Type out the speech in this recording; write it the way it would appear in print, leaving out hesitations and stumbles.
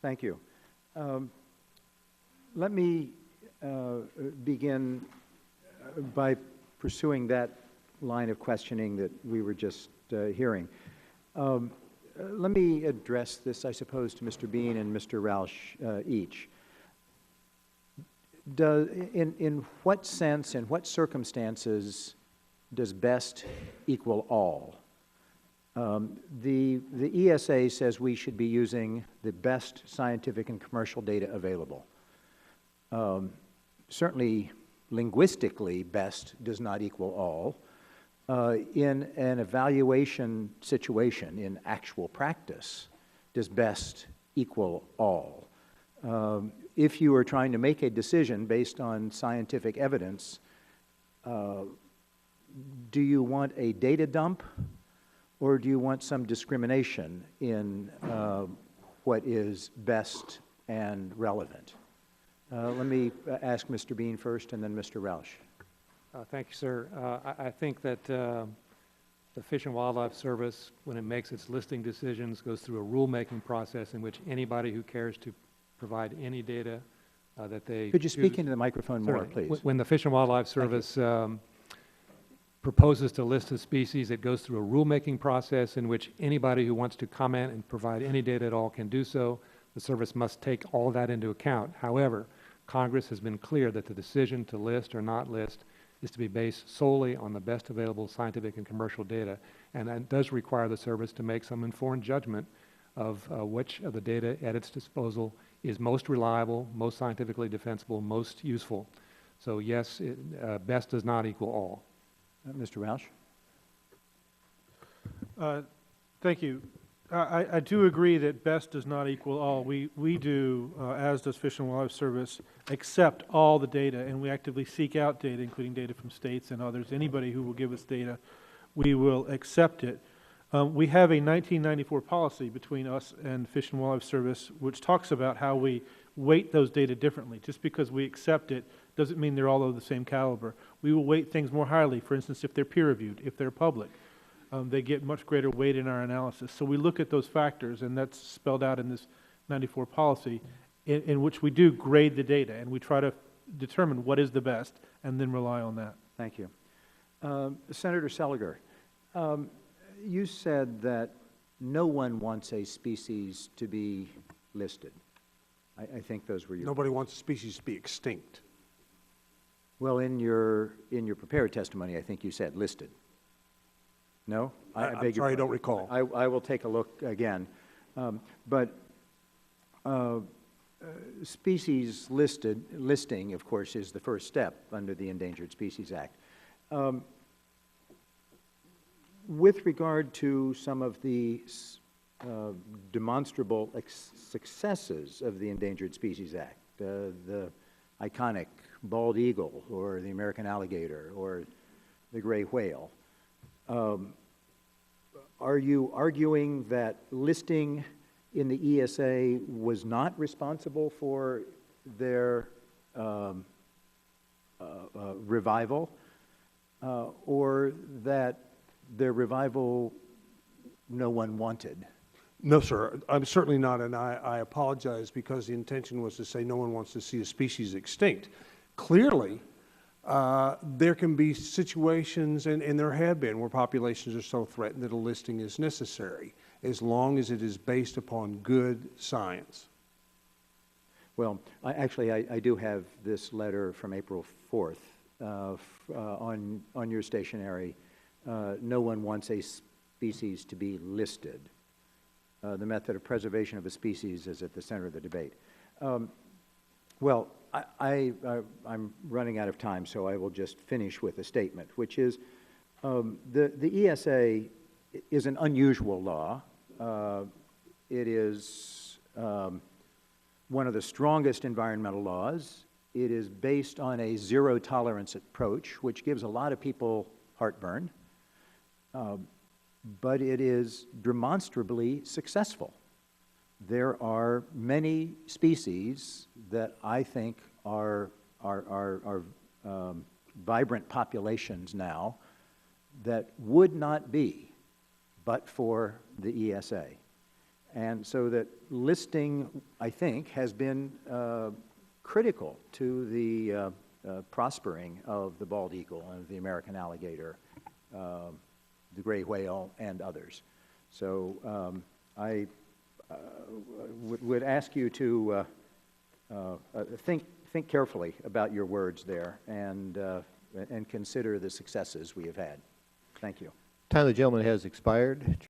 Thank you. Let me begin by pursuing that line of questioning that we were just hearing. Let me address this, I suppose, to Mr. Bean and Mr. Roush each. In what sense, in what circumstances does best equal all? The ESA says we should be using the best scientific and commercial data available. Certainly, linguistically, best does not equal all. In an evaluation situation, in actual practice, does best equal all? If you are trying to make a decision based on scientific evidence, do you want a data dump, or do you want some discrimination in what is best and relevant? Let me ask Mr. Bean first, and then Mr. Roush. Thank you, sir. I think that the Fish and Wildlife Service, when it makes its listing decisions, goes through a rulemaking process in which anybody who cares to provide any data that they Could you speak into the microphone more, please? When the Fish and Wildlife Service proposes to list a species, it goes through a rulemaking process in which anybody who wants to comment and provide any data at all can do so. The service must take all that into account. However, Congress has been clear that the decision to list or not list is to be based solely on the best available scientific and commercial data, and that does require the service to make some informed judgment of which of the data at its disposal is most reliable, most scientifically defensible, most useful. So yes, best does not equal all. Mr. Roush? Thank you. I do agree that best does not equal all. We do, as does Fish and Wildlife Service, accept all the data, and we actively seek out data, including data from states and others. Anybody who will give us data, we will accept it. We have a 1994 policy between us and Fish and Wildlife Service which talks about how we weight those data differently. Just because we accept it doesn't mean they're all of the same caliber. We will weight things more highly, for instance, if they're peer-reviewed, if they're public. They get much greater weight in our analysis. So we look at those factors, and that's spelled out in this 94 policy, in which we do grade the data, and we try to determine what is the best, and then rely on that. Thank you. Senator Seliger, you said that no one wants a species to be listed. I think those were your... Nobody wants a species to be extinct. Well, in your prepared testimony, I think you said listed. No? I'm sorry, I don't recall. I will take a look again. Species listing, of course, is the first step under the Endangered Species Act. With regard to some of the demonstrable successes of the Endangered Species Act, the iconic bald eagle, or the American alligator, or the gray whale, are you arguing that listing in the ESA was not responsible for their revival, or that their revival no one wanted? No, sir. I'm certainly not, and I apologize, because the intention was to say no one wants to see a species extinct. Clearly, there can be situations, and there have been, where populations are so threatened that a listing is necessary, as long as it is based upon good science. Well, I do have this letter from April 4th on your stationery. No one wants a species to be listed. The method of preservation of a species is at the center of the debate. Well, I'm running out of time, so I will just finish with a statement, which is the ESA is an unusual law. It is one of the strongest environmental laws. It is based on a zero-tolerance approach, which gives a lot of people heartburn, but it is demonstrably successful. There are many species that I think are vibrant populations now that would not be but for the ESA. And so that listing, I think, has been critical to the prospering of the bald eagle and the American alligator, the gray whale, and others. So I would ask you to think carefully about your words there and consider the successes we have had. Thank you. Time of the gentleman has expired.